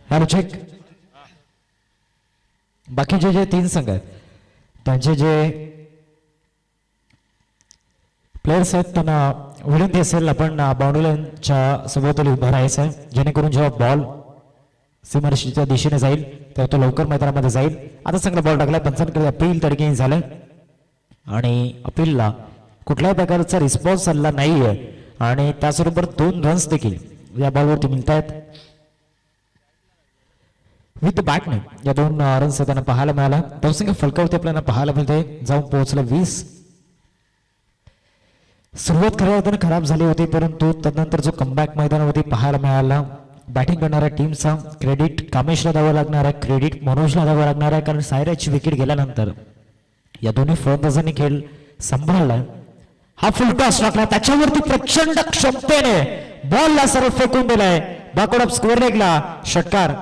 हॅलो चेक. बाकीचे जे 3 संघ आहेत त्यांचे जे प्लेयर्स आहेत त्यांना विनंती असेल आपण बाउंड्री लाईनच्या सभोवताली उभं राहायचं आहे, जेणेकरून जेव्हा बॉल सीमारेषेच्या दिशेने जाईल तेव्हा तो लवकर मैदानामध्ये जाईल. आता चांगला बॉल टाकला, पंचांकडे अपील त्या ठिकाणी झालं आणि अपीलला कुठल्याही प्रकारचा रिस्पॉन्स आलेला नाहीये आणि त्याचबरोबर 2 रन्स देखील या बॉलवरती मिळत आहेत. विथ बॅटने या 2 रन्स त्यांना पाहायला मिळाला. धावसंख्या फलकावरती आपल्याला पाहायला मिळते, जाऊन पोहोचलं 20. सुरुवात खऱ्या अर्थाने खराब झाली होती, परंतु तदनंतर जो कमबॅक मैदानावरती पाहायला मिळाला, बॅटिंग करणाऱ्या टीमचा क्रेडिट कामेशला द्यावं लागणार आहे, क्रेडिट मनोजला द्यावं लागणार आहे, कारण सायराची विकेट गेल्यानंतर या दोन्ही फलंदाजांनी खेळ सांभाळलाय. हा फुल टॉस टाकला, त्याच्यावरती प्रचंड क्षमतेने बॉलला सरळ फेकून दिलाय, बॅकवर्ड ऑफ स्कोअर लेगला षटकार.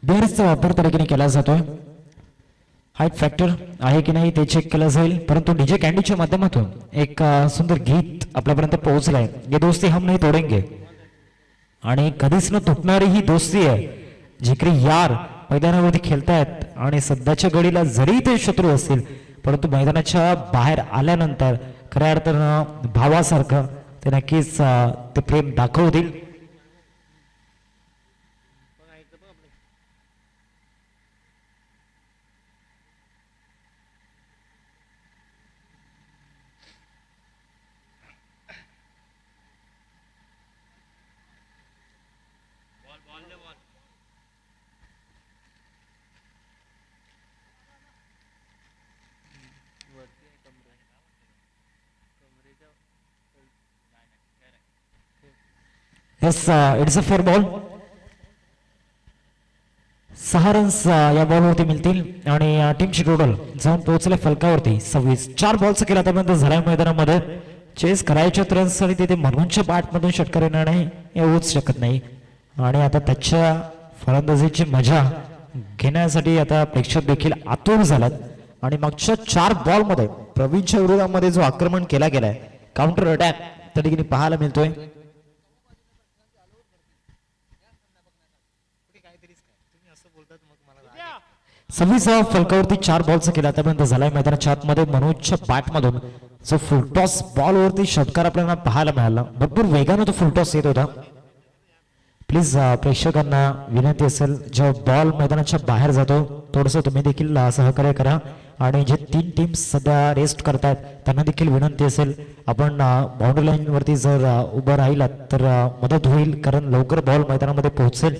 बेअर्सचा वापर त्या ठिकाणी केला जातोय. हाईट फॅक्टर आहे की नाही ते चेक केलं जाईल, परंतु डीजे कॅन्डीच्या माध्यमातून एक सुंदर गीत आपल्यापर्यंत पोहोचलंय. ये दोस्ती हम नाही तोडेंगे, आणि कधीच न तुटणारी ही दोस्ती आहे. जिकरी यार मैदानावरती खेळतायत आणि सध्याच्या घडीला जरी ते शत्रू असतील, परंतु मैदानाच्या बाहेर आल्यानंतर खऱ्या अर्थानं भावासारखं ते नक्कीच ते प्रेम दाखवतील. Yes, it's a fair ball. 6 runs या बॉलवरती मिळतील आणि टीमची टोटल जाऊन पोहोचले फलकावरती 26. 4 बॉलचा केला त्यापर्यंत झालाय मैदानामध्ये. चेस करायच्या रन्स आणि तिथे मनोजच्या बॅटमधून षटकार येणार नाही येऊच शकत नाही, आणि आता त्याच्या फलंदाजीची मजा घेण्यासाठी आता प्रेक्षक देखील आतुर झालात. आणि मागच्या 4 बॉलमध्ये प्रवीणच्या विरोधामध्ये जो आक्रमण केला गेलाय, काउंटर अटॅक त्या ठिकाणी पाहायला मिळतोय. 26 फलकावरती 4 बॉलचा केला त्यापर्यंत झालाय मैदानाच्या आतमध्ये मनोजच्या बॅटमधून जो फुलटॉस बॉलवरती षटकार आपल्याला पाहायला मिळाला. भरपूर वेगानं तो फुलटॉस येत होता. प्लीज प्रेक्षकांना विनंती असेल, जेव्हा बॉल मैदानाच्या बाहेर जातो थोडंसं तुम्ही देखील सहकार्य करा, आणि जे 3 टीम्स सध्या रेस्ट करतायत त्यांना देखील विनंती असेल, आपण बाउंड्री लाईन वरती जर उभं राहिलात तर मदत होईल, कारण लवकर बॉल मैदानामध्ये पोहोचेल.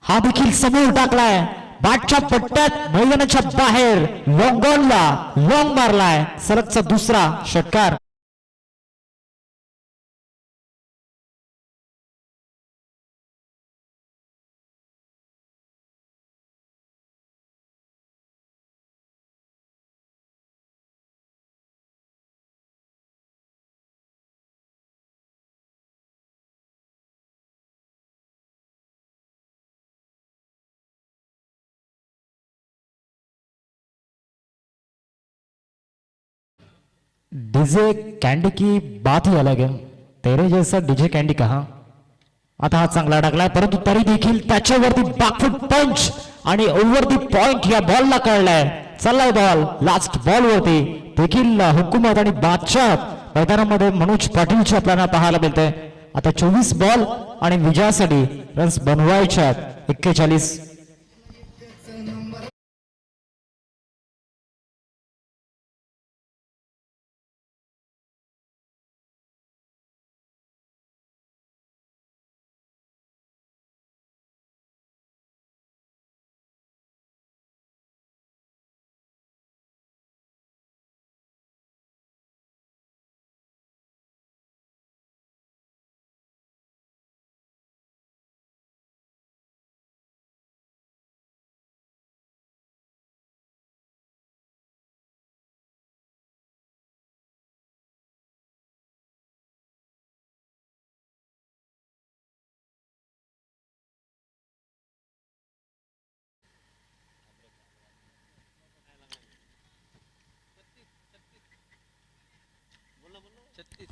हा देखील समोर टाकलाय, बॅटच्या पट्ट्यात मैदानाच्या बाहेर लॉंग ऑनला लॉंग मारलाय, सलगचा दुसरा षटकार. डीजे कॅन्डी की बात ही अलग है, तेरे जैसा डीजे कॅन्डी कहा. आता हा चांगला टाकलाय, परंतु तरी देखील त्याच्यावरती बॅकफुट पंच आणि ओव्हर दी पॉइंट या बॉलला कळलाय. चाललाय बॉल लास्ट बॉल वरती देखील हुकूमत आणि बादशाह मैदानामध्ये मनोज पाटीलची आपल्याला पाहायला मिळते. आता 24 बॉल आणि विजयासाठी रन्स बनवायच्या 41.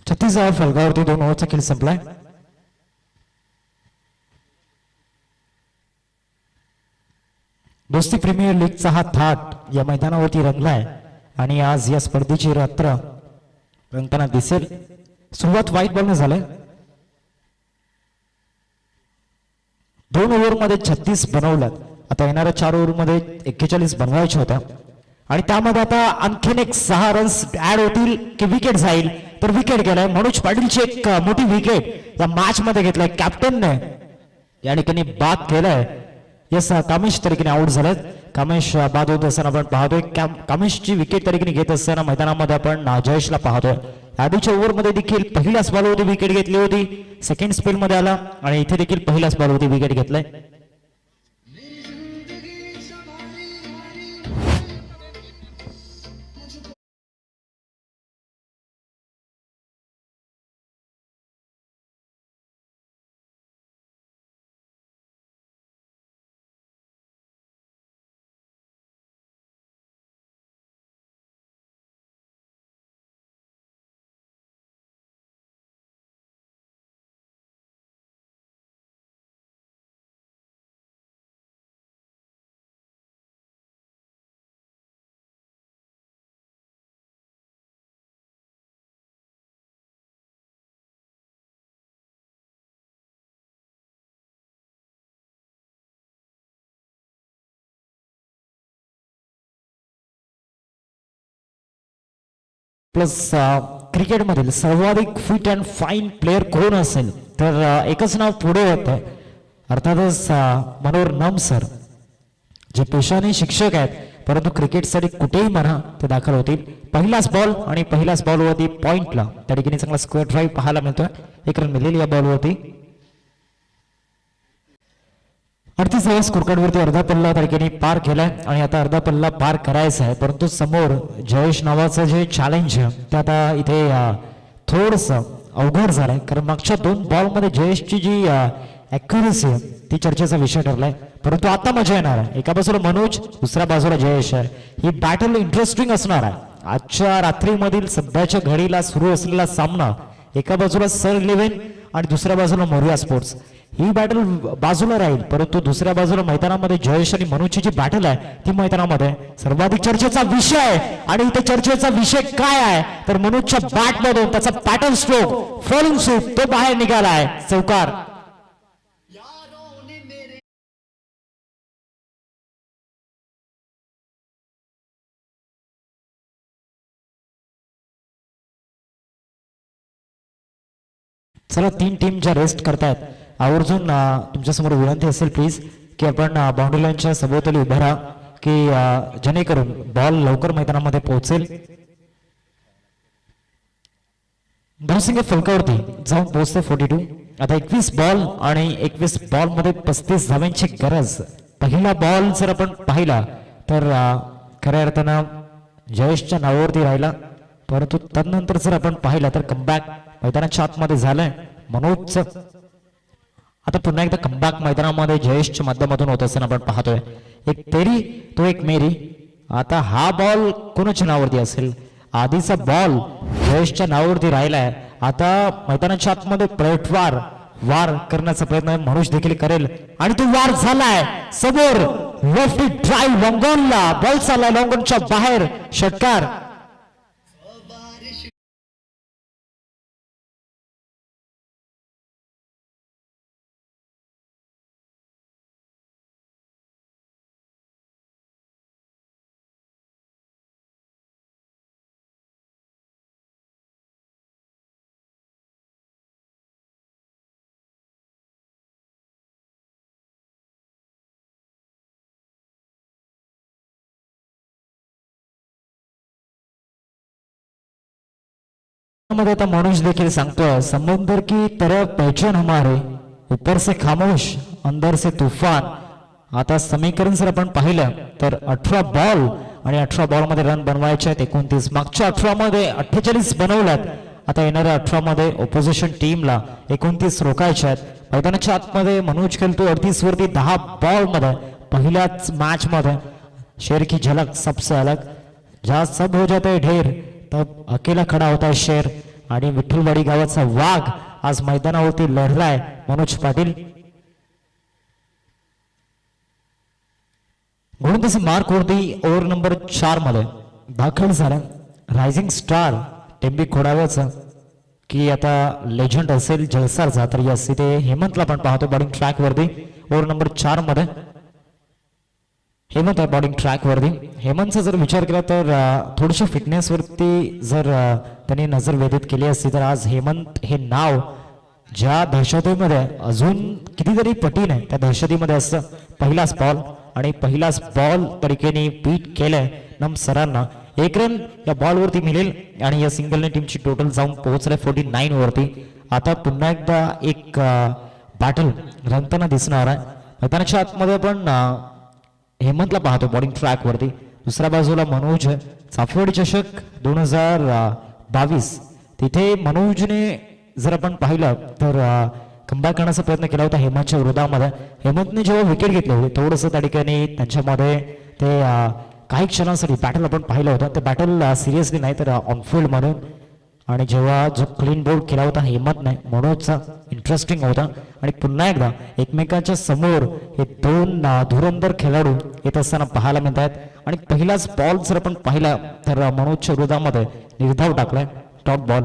छत्तीस फलकावरती 2 ओव्हरचा खेळ संपलाय. दोस्ती प्रीमियर लीगचा हा थाट या मैदानावरती रंगलाय आणि आज या स्पर्धेची रात्र रंगताना दिसेल. सुरुवात व्हाईट बॉलने झालंय. 2 ओव्हरमध्ये 36 बनवल्यात. आता येणाऱ्या 4 ओव्हरमध्ये 41 बनवायच्या होत्या आणि त्यामध्ये आता आणखीन एक 6 रन्स ऍड होतील की विकेट जाईल. तर विकेट गेलाय. मनोज पाटीलची एक मोठी विकेट या मॅच मध्ये घेतलाय कॅप्टनने या ठिकाणी बाद केलाय. यस, कामेश तरीकेने आउट झालेत. कामेश बाद होत असताना आपण पाहतोय. कामेशची विकेट तरीकेने घेत असताना मैदानामध्ये आपण जयेशला पाहतोय. आधीच्या ओव्हरमध्ये देखील पहिल्याच बॉलवरती विकेट घेतली होती. सेकंड स्पेल मध्ये आला आणि इथे देखील पहिल्याच बॉलवरती विकेट घेतलाय. प्लस क्रिकेटमधील सर्वाधिक फिट अँड फाईन प्लेअर कोण असेल तर एकच नाव पुढे येतं. अर्थातच मनोहर नम सर, जे पेशाने शिक्षक आहेत परंतु क्रिकेटसाठी कुठेही म्हणा ते दाखल होतील. पहिलाच बॉल आणि पहिल्याच बॉलवरती पॉइंटला त्या ठिकाणी चांगला स्क्वेअर ड्राईव्ह पाहायला मिळतोय. 1 रन मिळेल या बॉलवरती. 38 स्कोरकार्डवरती अर्धा पल्ला त्या ठिकाणी पार केलाय आणि आता अर्धा पल्ला पार करायचा आहे. परंतु समोर जयेश नावाचं जे चॅलेंज आहे ते आता इथे थोडस अवघड झालंय. कारण मागच्या 2 बॉलमध्ये जयेशची जी ॲक्युरसी आहे ती चर्चेचा विषय ठरलाय. परंतु आता मजा येणार आहे. एका बाजूला मनोज, दुसऱ्या बाजूला जयेश आहे. ही बॅटल इंटरेस्टिंग असणार आहे. आजच्या रात्रीमधील सध्याच्या घडीला सुरू असलेला सामना, एका बाजूला सर 11 आणि दुसऱ्या बाजूला मोरिया स्पोर्ट्स, ही बॅटल बाजूला राहील. परंतु दुसऱ्या बाजूला मैदानामध्ये जयेश आणि मनोजची जी बॅटल आहे ती मैदानामध्ये सर्वाधिक चर्चेचा विषय आहे. आणि इथे चर्चेचा विषय काय आहे तर मनोजच्या बॅट मधून त्याचा पॅटर्न स्ट्रोक फॉलिंग स्वीप तो बाहेर निघालाय. चौकार. चला, 3 टीम ज्या रेस्ट करतायत आवर्जून तुमच्यासमोर विनंती असेल प्लीज की आपण बाउंड्री लाईनच्या सभोवताली उभा राहा की जेणेकरून बॉल लवकर मैदानामध्ये पोहोचेल. धावसंख्या फलकावरती जाऊन पोहोचते 42. आता 21 बॉल आणि 21 बॉल मध्ये 35 धावांची गरज. पहिला बॉल जर आपण पाहिला तर खऱ्या अर्थानं जयेशच्या नावावरती राहिला. परंतु त्यानंतर जर आपण पाहिला तर कमबॅक मैदानाच्या आतमध्ये झालंय मनोजचं. आता पुन्हा एकदा कमबॅक मैदानामध्ये जयेशच्या माध्यमातून होत असताना आपण पाहतोय. एक तेरी तो एक मेरी. आता हा बॉल कोणाच्या नावावरती असेल? आधीचा बॉल जयेशच्या नावावरती राहिलाय. आता मैदानाच्या आतमध्ये पलटवार वार करण्याचा प्रयत्न मनोज देखील करेल आणि तो वार झालाय. समोर लेफ्ट ड्राईव्ह लॉंगॉनला बॉल चाललाय लॉंगॉनच्या बाहेर. षटकार. मध्ये आता मनोज देखील सांगतोय समुद्र की तरह पहचान हमारे, ऊपर से खामोश अंदर से तूफान. आता समीकरण जर आपण पाहिलं तर 18 बॉल आणि 18 बॉल मध्ये रन बनवायचे आहेत 29. मागच्या 18 मध्ये 48 बनवल्यात. आता येणाऱ्या 18 मध्ये ऑपोजिशन टीमला 29 रोखायचे आहेत. मैदानाच्या आतमध्ये मनोज खेळतो 38 वरती 10 बॉल मध्ये. पहिल्याच मॅच मध्ये शेर की झलक सबसे अलग, जहां सब हो जाते ढेर तब अकेला खडा होता शेर. आणि विठ्ठलवाडी गावाचा वाघ आज मैदानावरती लढलाय मनोज पाटील. म्हणून तसं मार्क वरती ओव्हर नंबर 4 मध्ये दाखल झाला रायझिंग स्टार टेंबी खोडाव्याचा की आता लेजंड असेल जलसारचा. तर यस इथे हेमंतला पण पाहतो बॉलिंग ट्रॅक वरती. ओव्हर नंबर 4 मध्ये हेमंत आहे बॉलिंग ट्रॅकवरती. हेमंतचा जर विचार केला तर थोडीशी फिटनेसवरती जर त्यांनी नजर वेधित केली असती तर आज हेमंत हे नाव ज्या दहशतीमध्ये अजून कितीतरी पटीने त्या दहशतीमध्ये असतं. पहिलाच बॉल आणि पहिलाच बॉल तरीकेने बीट केलंय नम सरांना. 1 रन या बॉलवरती मिळेल आणि या सिंगलने टीमची टोटल जाऊन पोहोचले 49 वरती. आता पुन्हा एकदा एक बॅटल रंगताना दिसणार आहे. मैदानाच्या आतमध्ये आपण हेमंतला पाहतो बॉलिंग ट्रॅकवरती. दुसऱ्या बाजूला मनोज चाफेवाडी चषक 2022 तिथे मनोजने जर आपण पाहिलं तर कमबॅक करण्याचा प्रयत्न केला होता हेमंतच्या विरोधामध्ये. हेमंतने जेव्हा विकेट घेतले होते थोडंसं त्या ठिकाणी त्यांच्यामध्ये ते काही क्षणांसाठी बॅटल आपण पाहिलं होतं. ते बॅटल सिरियसली नाही तर ऑनफिल्ड म्हणून. आणि जेव्हा जो क्लीन बोल्ड केला होता हेमंतने मनोजचा इंटरेस्टिंग होता. आणि पुन्हा एकदा एकमेकांच्या समोर हे दोन धुरंधर खेळाडू येत असताना पाहायला मिळत आहेत. आणि पहिलाच बॉल जर आपण पाहिला तर मनोजच्या विरोधामध्ये निर्धाव टाकलाय टॉप बॉल.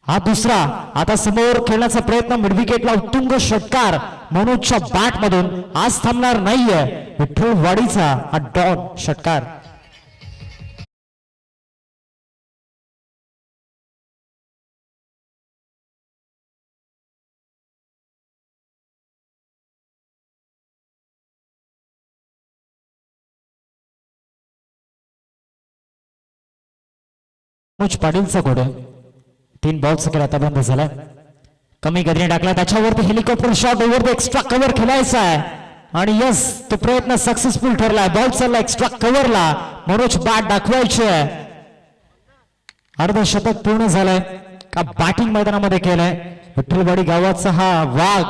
हा दुसरा आता समोर खेळण्याचा प्रयत्न मिडविकेटला उत्तुंग षटकार मनोजच्या बॅट मधून आज थांबणार नाहीये. विठ्ठलवाडीचा हा डॉन षटकार. मनोज पाटीलचा घोडे 3 बॉल्स केला आतापर्यंत झालाय. कमी गतीने टाकला त्याच्यावरती helicopter shot over the extra cover खेळायचा आहे आणि यस तो प्रयत्न सक्सेसफुल ठरलाय. बॉल चालला एक्स्ट्रा कव्हरला. मनोज बॅट दाखवायची आहे. अर्धशतक पूर्ण झालंय का बॅटिंग मैदानामध्ये केलंय. विठ्ठलवाडी गावाचा हा वाघ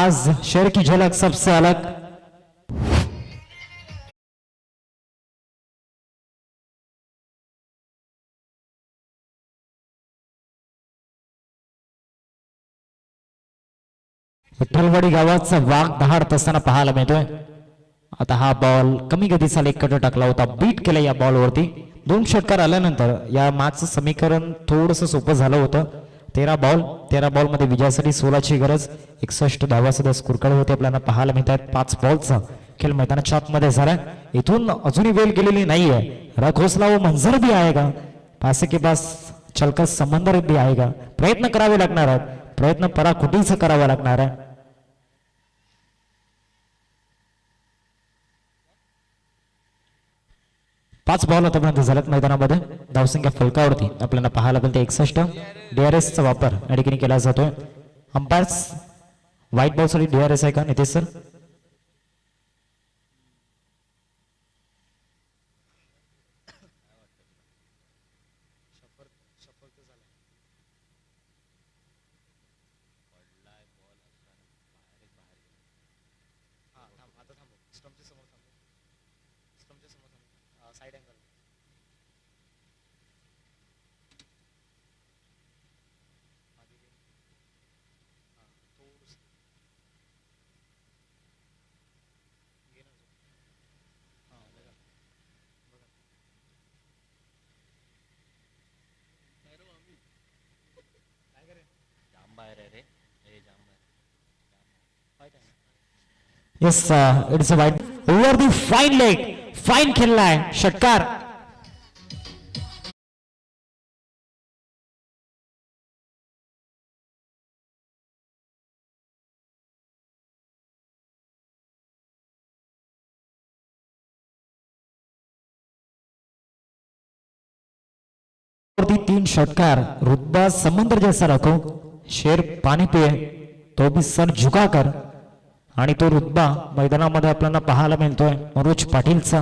आज शहर की झलक सबसे अलग. विठ्ठलवाडी गावाचा वाघ दहाडत असताना पाहायला मिळतोय. आता हा बॉल कमी गतीचा लेगकटर टाकला होता. बीट केला या बॉलवरती. 2 षटकार आल्यानंतर या मॅचचं समीकरण थोडंसं सोपं झालं होतं. 13 बॉल मध्ये विजयासाठी 16ची गरज. 61 धावा सुद्धा स्कोर कार्ड होते आपल्याला पाहायला मिळत आहेत. 5 बॉलचा खेळ मैदानाच्या आतमध्ये झालाय. इथून अजूनही वेळ गेलेली नाहीये. रख हौसला वो मंजर भी आएगा. पासे के पास चलकर समंदर भी आएगा. प्रयत्न करावे लागणार आहेत. प्रयत्न पराकुटीचं करावा लागणार आहे. 5 बॉल आतापर्यंत झाल्यात मैदानामध्ये. धावसंख्या फलकावरती आपल्याला पाहायला मिळते 61. DRS चा वापर या ठिकाणी केला जातोय. अंपायर्स व्हाईट बॉल साठी DRS आहे का Nitesh sir? Yes, it's a wide over the fine leg. Fine खेळलाय षटकार. तीन षटकार. रुतबा समंदर जैसा रखो, शेर पाणी पिए तो भी सर झुकाकर. आणि तो रुतबा मैदानामध्ये आपल्याला पाहायला मिळतोय मनोज पाटीलचा.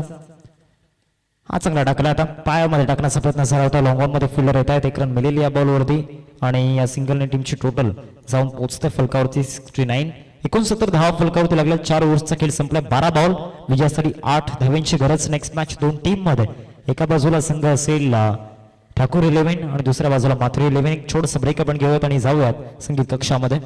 हा चांगला टाकला. आता पायामध्ये टाकण्याचा प्रयत्न झाला होता. लॉंग मध्ये फिल्डर येत आहेत. 1 रन मिळेल या बॉलवरती आणि या सिंगलने टीमची टोटल जाऊन पोहोचते फलकावरती 69. 69 धावा फलकावरती लागल्या. 4 ओव्हर्सचा खेळ संपला. 12 बॉल विजयासाठी 8 धावांची गरज. नेक्स्ट मॅच 2 टीम मध्ये. एका बाजूला संघ असेल ठाकूर 11 आणि दुसऱ्या बाजूला माथुरी 11. एक छोटस ब्रेक आपण घेऊयात आणि जाऊयात संगीत कक्षामध्ये.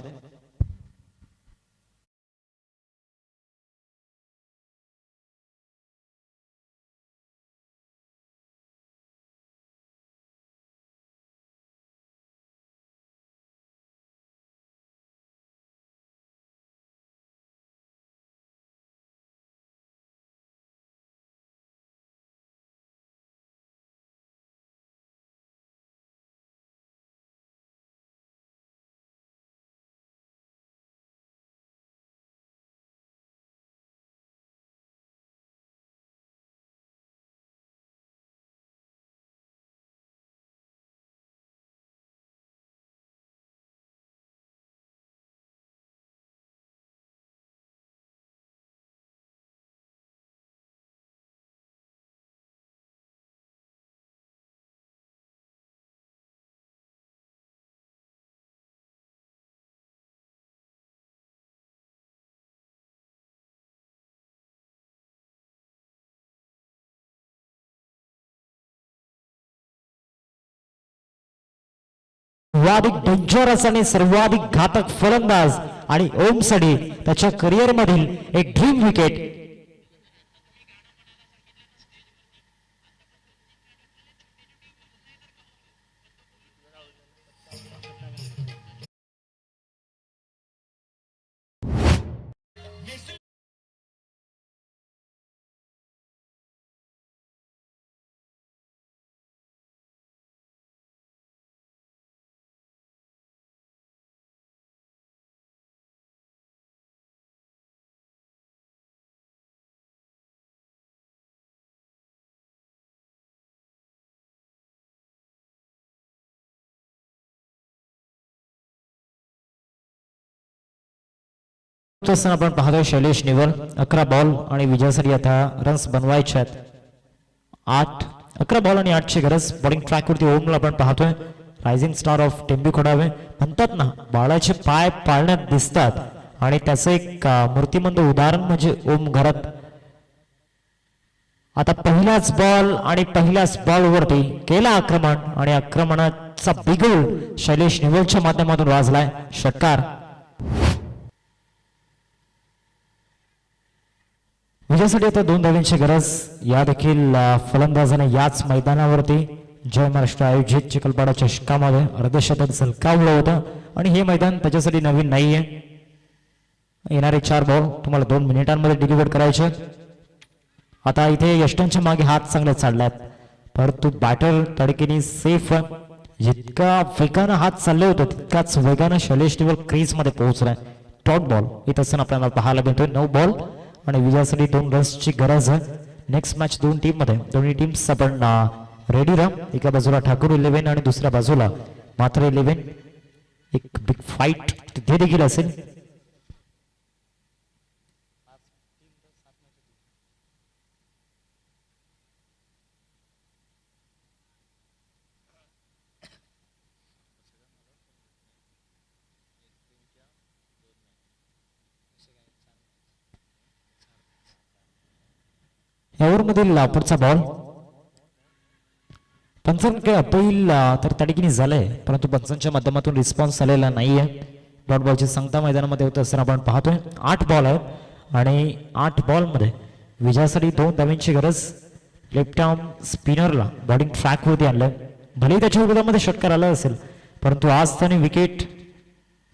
सर्वाधिक डेंजरस आणि सर्वाधिक घातक फलंदाज आणि ओमसाठी त्याच्या करिअर मधील एक ड्रीम विकेट. आपण पाहतोय शैलेश निवल 11 बॉल आणि विजयासाठी आता रन्स बनवायचे आहेत. 11 बॉल आणि 8ची गरज. बॉलिंग ट्रॅकवरती ओमला आपण पाहतोय. रायझिंग स्टार ऑफ टेंबू खडावे म्हणतात ना, बाळाचे पाय पाळण्यात दिसतात आणि त्याचं एक मूर्तिमंत उदाहरण म्हणजे ओम घरात. आता पहिलाच बॉल आणि पहिल्याच बॉलवरती केला आक्रमण आणि आक्रमणाचा बिगुल शैलेश निवलच्या माध्यमातून वाजलाय. षटकार. विजयासाठी आता 2 धावांची गरज. या देखील फलंदाजाने याच मैदानावरती जय महाराष्ट्र आयोजित चिखलपाडा चषकामध्ये अर्धशतक झलकावलं होतं आणि हे मैदान त्याच्यासाठी नवीन नाहीये. येणारे 4 बॉल तुम्हाला 2 मिनिटांमध्ये डिलिव्हर करायचे. आता इथे यष्टांच्या मागे हात चांगले चालल्यात, परंतु बॅटर तडकेने सेफ. जितका वेगानं हात चालले होते तितकाच वेगानं शैलेश निवल क्रीज मध्ये पोहोचलाय. डॉट बॉल इथं असताना आपल्याला पाहायला मिळतोय. 9 बॉल आणि विजयासाठी 2 रन्सची गरज आहे. नेक्स्ट मॅच 2 टीम मध्ये दोन्ही टीम्स आपण रेडी राहा. एका बाजूला ठाकूर 11 आणि दुसऱ्या बाजूला मात्र 11. एक बिग फाईट तिथे देखील असेल. यावरमधील पुढचा बॉल पंचांकडे अपील तर त्या ठिकाणी झालंय, परंतु पंचांच्या माध्यमातून रिस्पॉन्स आलेला नाहीये. डॉट बॉलची सांगता मैदानामध्ये होत असताना आपण पाहतोय. 8 बॉल आहेत आणि 8 बॉलमध्ये विजयासाठी 2 धावांची गरज. लेफ्ट आर्म स्पिनरला बॉलिंग ट्रॅकवरती आणलं. भले त्याच्या विरोधामध्ये षटकार आला असेल, परंतु आज त्याने विकेट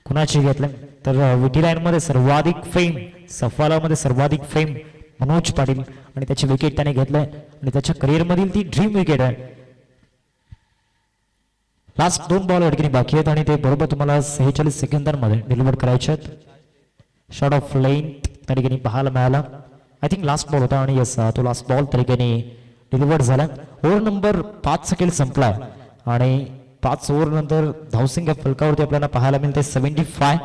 कुणाची घेतलं तर विटी लाईन मध्ये सर्वाधिक फेम, सफालामध्ये सर्वाधिक फेम मनोज पाटील आणि त्याची विकेट त्याने घेतलंय आणि त्याच्या करिअर मधील ती ड्रीम विकेट आहे. लास्ट 2 बॉल अडकीने बाकी आहेत आणि ते बरोबर तुम्हाला 46 सेकंदांमध्ये डिलिव्हर करायचे आहेत. शॉट ऑफ लेंथ त्या ठिकाणी पाहायला मिळाला. आय थिंक लास्ट बॉल होता आणि यस तो लास्ट बॉल त्या ठिकाणी डिलिव्हर झाला. ओव्हर नंबर 5 खेळ संपलाय आणि 5 ओव्हर नंतर धावसंख्या फलकावरती आपल्याला पाहायला मिळते 75.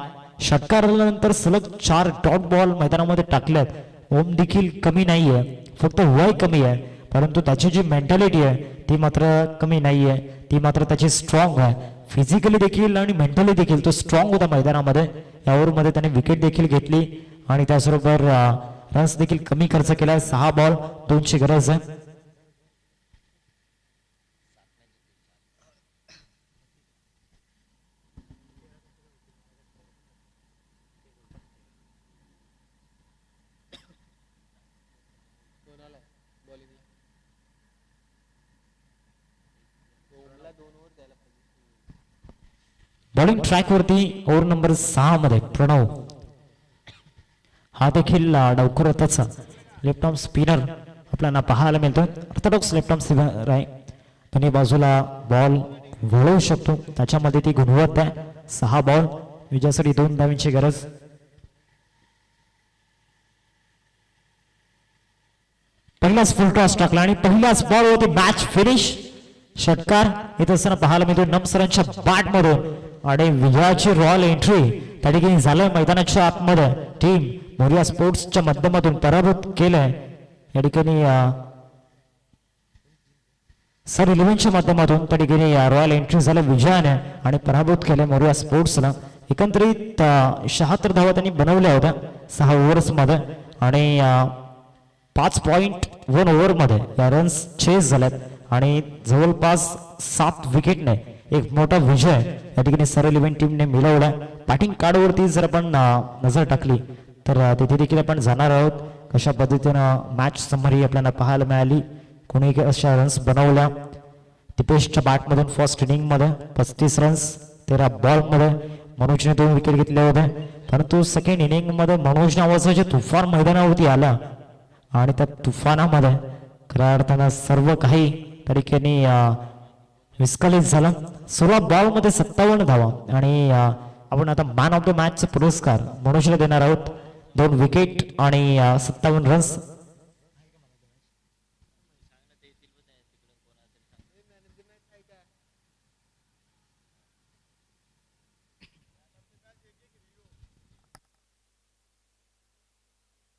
षटकार आल्यानंतर सलग 4 डॉट बॉल मैदानामध्ये टाकल्यात. ओम देखील कमी नाहीये, फक्त वय कमी आहे, परंतु त्याची जी मेंटॅलिटी आहे ती मात्र कमी नाहीये. ती मात्र त्याची स्ट्रॉंग आहे. फिजिकली देखील आणि मेंटली देखील तो स्ट्रॉंग होता मैदानामध्ये. या ओव्हरमध्ये त्याने विकेट देखील घेतली आणि त्याचबरोबर रन्स देखील कमी खर्च केलाय. 6 बॉल 2ची गरज आहे. बॉलिंग ट्रॅक वरती ओव्हर नंबर 6 मध्ये प्रणव हा देखील डावखुरताचा लेफ्ट आर्म स्पिनर आपल्याला पाहायला मिळतोय. ऑर्थोडॉक्स लेफ्ट आर्म स्पिनर आहे. दोन्ही बाजूला बॉल वळवू शकतो, त्याच्यामध्ये ती गुणवत्ता आहे. 6 बॉल विजयासाठी 2 धावांची गरज. पहिलाच फुल टॉस टाकला आणि पहिल्याच बॉल होती मॅच फिनिश. षटकार येत असताना पाहायला मिळतो नमसरांच्या बॅट मधून आणि विजयाची रॉयल एंट्री त्या ठिकाणी झालंय. मैदानाच्या आतमध्ये टीम मोरिया स्पोर्ट्सच्या माध्यमातून पराभूत केलंय. या ठिकाणी सर 11च्या माध्यमातून त्या ठिकाणी रॉयल एंट्री झालं विजयाने आणि पराभूत केले मोरिया स्पोर्ट्सला. एकंदरीत 76 धावा त्यांनी बनवल्या होत्या 6 ओव्हर्स मध्ये आणि 5.1 ओव्हर मध्ये या रन्स चेस झाल्यात आणि जवळपास 7 विकेटने एक मोठा विजय या ठिकाणी सरळ इव्हेंट टीमने मिळवला. बॅटिंग कार्डवरती जर आपण नजर टाकली तर तिथे देखील आपण जाणार आहोत. कशा पद्धतीनं मॅच समरी आपल्याला पाहायला मिळाली. कोणी अशा रन्स बनवल्या. दिपेशच्या बॅटमधून फर्स्ट इनिंगमध्ये 35 रन्स 13 बॉलमध्ये मनोजने 2 विकेट घेतले होते. परंतु सेकंड इनिंगमध्ये मनोज नावाचा जे तुफान मैदानावरती आला आणि त्या तुफानामध्ये खऱ्या अर्थानं सर्व काही त्या ठिकाणी विस्कळीत झालं. 16 बॉलमध्ये 57 धावा आणि आपण आता मॅन ऑफ द मॅचचा पुरस्कार मनोजला देणार आहोत. 2 विकेट आणि 57 रन्स